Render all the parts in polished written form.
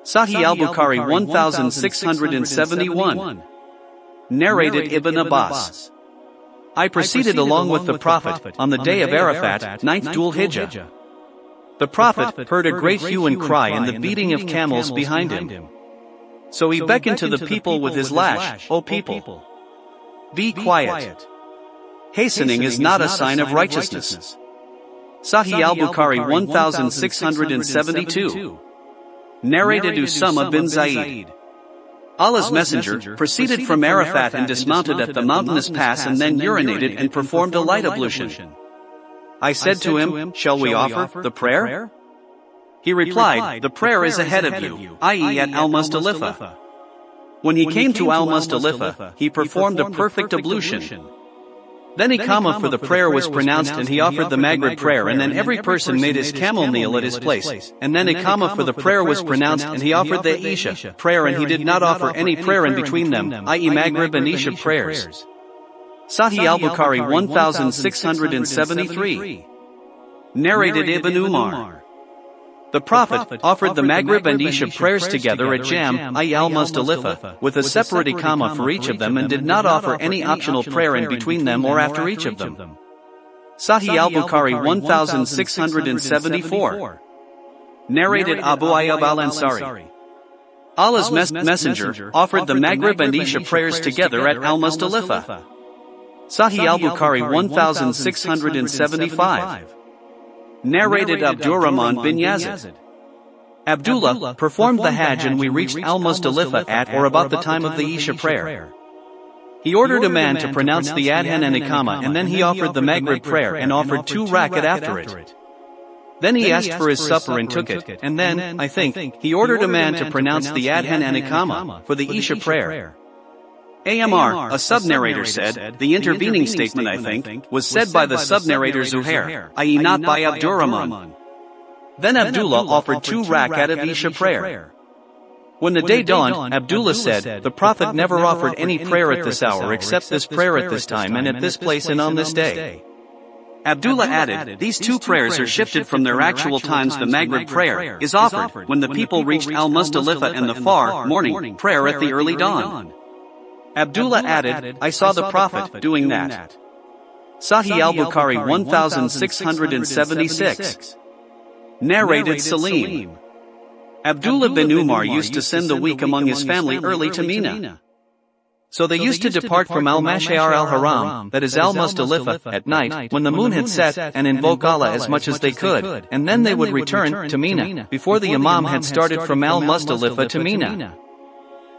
Sahih al-Bukhari 1671. Narrated Ibn Abbas. I proceeded along with the Prophet on the day of Arafat, 9th Dhul Hijjah. The Prophet heard a great hue and cry and the beating of camels behind him. So he beckoned to the people with his lash, "O people, be quiet. Hastening is not a sign of righteousness." Sahih al-Bukhari 1672. Narrated Usama bin Zaid. Allah's Messenger proceeded from Arafat and dismounted at the mountainous pass and then urinated and performed a light ablution. I said to him, "Shall we offer the prayer?" He replied, "The prayer is ahead of you, i.e. at al-Muzdalifah." When he came to al-Muzdalifah, he performed a perfect ablution. Then Iqamah for the prayer was pronounced and he offered the Maghrib prayer, and then every person made his camel kneel at his place. And then Iqamah for the prayer was pronounced and he offered the Isha prayer, and he did not offer any prayer in between them, i.e. Maghrib and Isha prayers. Sahih al-Bukhari 1673. Narrated Ibn Umar. The Prophet offered the Maghrib and Isha prayers together at Jaam, i.e. al-Muzdalifah, with a separate Iqamah for each of them, and did not offer any optional prayer in between them or after each of them. Sahih al-Bukhari 1674. Narrated Abu Ayyub al-Ansari. Allah's Messenger offered the Maghrib and Isha prayers together at al-Muzdalifah. Sahih al-Bukhari 1675. Narrated Abdurrahman bin Yazid. Abdullah performed the Hajj and we reached al-Muzdalifah at or about the time of the Isha prayer. He ordered a man to pronounce the Adhan and Iqamah, and then he offered the Maghrib prayer and offered 2 rakat after it. Then he asked for his supper and took it, and then, I think, he ordered a man to pronounce the Adhan and Iqamah for the Isha prayer. Amr, a sub-narrator, said, the intervening statement, I think, was said by the sub-narrator Zuhair, i.e. not by Abdurrahman. Then Abdullah offered 2 rakat of Isha prayer. When the day dawned, Abdullah said, the Prophet never offered any prayer at this hour except this prayer at this time and at this place and on this day. Abdullah added, these 2 prayers are shifted from their actual times. The Maghrib prayer is offered when the people reached al-Muzdalifah, and the far morning prayer at the early dawn. Abdullah added, I saw the Prophet doing that. Sahih al-Bukhari 1676. Narrated Salim. Abdullah bin Umar used to send the week among his family early to Mina. So they used to depart from al-Mash'ar al-Haram, that is al-Muzdalifah, at night, when the moon had set, and invoke Allah as much as they could, and then they would return to Mina, before the Imam had started from al-Muzdalifah to Mina.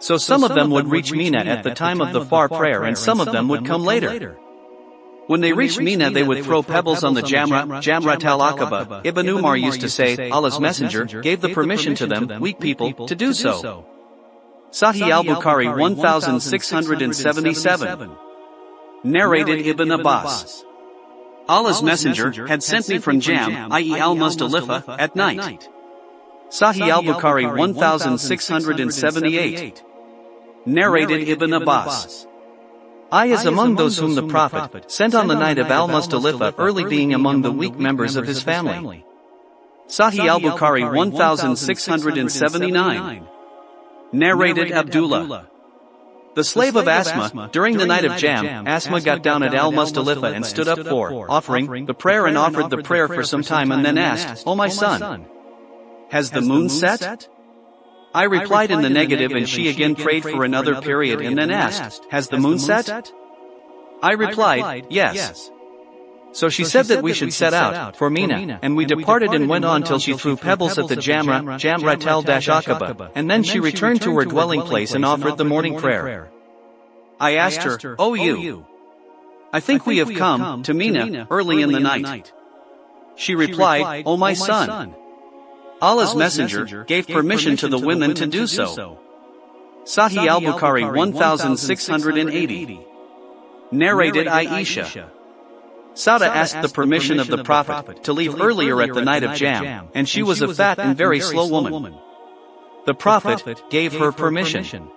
So some of them would reach Mina at the time of the far prayer, and some of them would come later. When they reached Mina, they would throw pebbles on the Jamrat al-Aqaba. Ibn Umar used to say, Allah's Messenger gave the permission to them, weak people, to do so. Sahih al-Bukhari 1677. Narrated Ibn Abbas. Allah's Messenger had sent me from Jaam, i.e. al-Muzdalifah, at night. Sahih al-Bukhari 1678. Narrated Ibn Abbas. I is among those whom the Prophet sent on the night of al-Muzdalifah, early being among the weak members of his family. Sahih al-Bukhari 1679. Narrated Abdullah. The slave of Asma, during the night of Jaam, Asma got down at al-Muzdalifah and stood up for offering the prayer, and offered the prayer for some time, and then asked, O my son, has the moon set? I replied in the negative, and she again prayed for another period and then asked, has the moon set? I replied, yes. So she said that we should set out for Mina, and we departed and went on till she threw pebbles at the Jamrat al-Aqaba, and then she returned to her dwelling place and offered the morning prayer. I asked her, O you, I think we have come to Mina early in the night. She replied, O my son, Allah's Messenger gave permission to the women to do so. Sahih al-Bukhari 1680. Narrated Aisha. Sauda asked the permission of the Prophet to leave earlier at the night of Jaam, and she was a fat and very slow woman. The Prophet gave her permission.